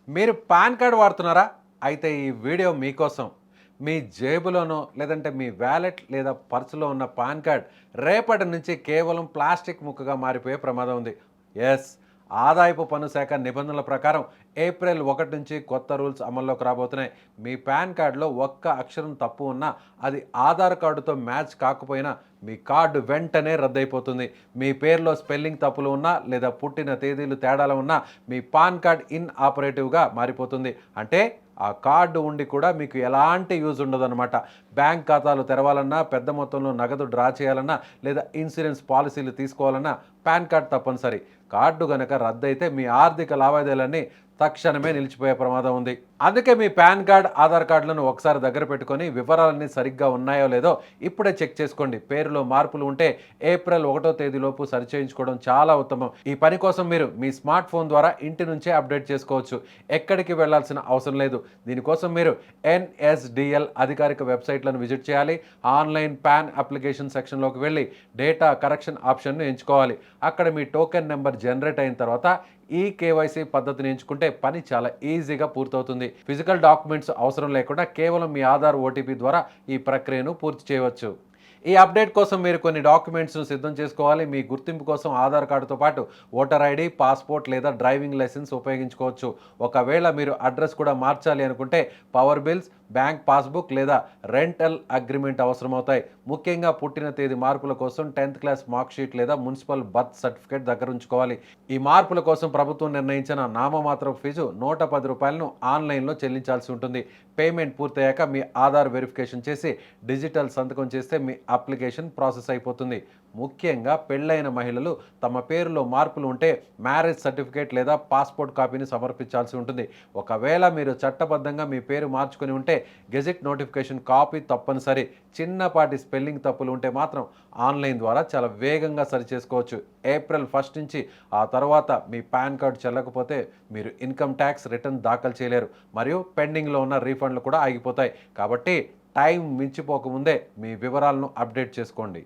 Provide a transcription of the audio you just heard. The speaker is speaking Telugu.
మీరు పాన్ కార్డ్ వాడుతున్నారా? అయితే ఈ వీడియో మీకోసం. మీ జేబులోనో లేదంటే మీ వాలెట్ లేదా పర్సులో ఉన్న పాన్ కార్డ్ రేపటి నుంచి కేవలం ప్లాస్టిక్ ముక్కగా మారిపోయే ప్రమాదం ఉంది. ఎస్, ఆదాయపు పన్ను శాఖ నిబంధనల ప్రకారం ఏప్రిల్ 1 నుంచి కొత్త రూల్స్ అమల్లోకి రాబోతున్నాయి. మీ పాన్ కార్డులో ఒక్క అక్షరం తప్పు ఉన్నా, అది ఆధార్ కార్డుతో మ్యాచ్ కాకపోయినా మీ కార్డు వెంటనే రద్దయిపోతుంది. మీ పేరులో స్పెల్లింగ్ తప్పులు ఉన్నా లేదా పుట్టిన తేదీలు తేడాలు ఉన్నా మీ పాన్ కార్డ్ ఇన్ ఆపరేటివ్గా మారిపోతుంది. అంటే ఆ కార్డు ఉండి కూడా మీకు ఎలాంటి యూజ్ ఉండదన్నమాట. బ్యాంక్ ఖాతాలు తెరవాలన్నా, పెద్ద మొత్తంలో నగదు డ్రా చేయాలన్నా లేదా ఇన్సూరెన్స్ పాలసీలు తీసుకోవాలన్నా పాన్ కార్డ్ తప్పనిసరి. కార్డు గనక రద్దయితే మీ ఆర్థిక లావాదేవీలన్నీ తక్షణమే నిలిచిపోయే ప్రమాదం ఉంది. అందుకే మీ పాన్ కార్డ్, ఆధార్ కార్డులను ఒకసారి దగ్గర పెట్టుకొని వివరాలన్నీ సరిగ్గా ఉన్నాయో లేదో ఇప్పుడే చెక్ చేసుకోండి. పేరులో మార్పులు ఉంటే ఏప్రిల్ 1వ తేదీలోపు సరిచేయించుకోవడం చాలా ఉత్తమం. ఈ పని కోసం మీరు మీ స్మార్ట్ ఫోన్ ద్వారా ఇంటి నుంచే అప్డేట్ చేసుకోవచ్చు. ఎక్కడికి వెళ్లాల్సిన అవసరం లేదు. దీనికోసం మీరు NSDL అధికారిక వెబ్సైట్లను విజిట్ చేయాలి. ఆన్లైన్ పాన్ అప్లికేషన్ సెక్షన్లోకి వెళ్ళి డేటా కరెక్షన్ ఆప్షన్ను ఎంచుకోవాలి. అక్కడ మీ టోకెన్ నెంబర్ జనరేట్ అయిన తర్వాత ఈ కేవైసీ పద్ధతిని ఎంచుకుంటే పని చాలా ఈజీగా పూర్తవుతుంది. ఫిజికల్ డాక్యుమెంట్స్ అవసరం లేకుండా కేవలం మీ ఆధార్ ఓటీపీ ద్వారా ఈ ప్రక్రియను పూర్తి చేయవచ్చు. ఈ అప్డేట్ కోసం మీరు కొన్ని డాక్యుమెంట్స్ను సిద్ధం చేసుకోవాలి. మీ గుర్తింపు కోసం ఆధార్ కార్డుతో పాటు ఓటర్ ఐడి, పాస్పోర్ట్ లేదా డ్రైవింగ్ లైసెన్స్ ఉపయోగించుకోవచ్చు. ఒకవేళ మీరు అడ్రస్ కూడా మార్చాలి అనుకుంటే పవర్ బిల్స్, బ్యాంక్ పాస్బుక్ లేదా రెంటల్ అగ్రిమెంట్ అవసరమవుతాయి. ముఖ్యంగా పుట్టిన తేదీ మార్పుల కోసం 10th క్లాస్ మార్క్ షీట్ లేదా మున్సిపల్ బర్త్ సర్టిఫికేట్ దగ్గర ఉంచుకోవాలి. ఈ మార్పుల కోసం ప్రభుత్వం నిర్ణయించిన నామమాత్రపు ఫీజు ₹110 ఆన్లైన్లో చెల్లించాల్సి ఉంటుంది. పేమెంట్ పూర్తయ్యాక మీ ఆధార్ వెరిఫికేషన్ చేసి డిజిటల్ సంతకం చేస్తే మీ అప్లికేషన్ ప్రాసెస్ అయిపోతుంది. ముఖ్యంగా పెళ్ళైన మహిళలు తమ పేరులో మార్పులు ఉంటే మ్యారేజ్ సర్టిఫికేట్ లేదా పాస్పోర్ట్ కాపీని సమర్పించాల్సి ఉంటుంది. ఒకవేళ మీరు చట్టబద్ధంగా మీ పేరు మార్చుకొని ఉంటే గెజెట్ నోటిఫికేషన్ కాపీ తప్పనిసరి. చిన్నపాటి స్పెల్లింగ్ తప్పులు ఉంటే మాత్రం ఆన్లైన్ ద్వారా చాలా వేగంగా సరిచేసుకోవచ్చు. ఏప్రిల్ 1 నుంచి ఆ తర్వాత మీ పాన్ కార్డు చెల్లకపోతే మీరు ఇన్కమ్ ట్యాక్స్ రిటర్న్ దాఖలు చేయలేరు. మరియు పెండింగ్లో ఉన్న రీఫండ్లు కూడా ఆగిపోతాయి. కాబట్టి టైం మించిపోకముందే మీ వివరాలను అప్డేట్ చేసుకోండి.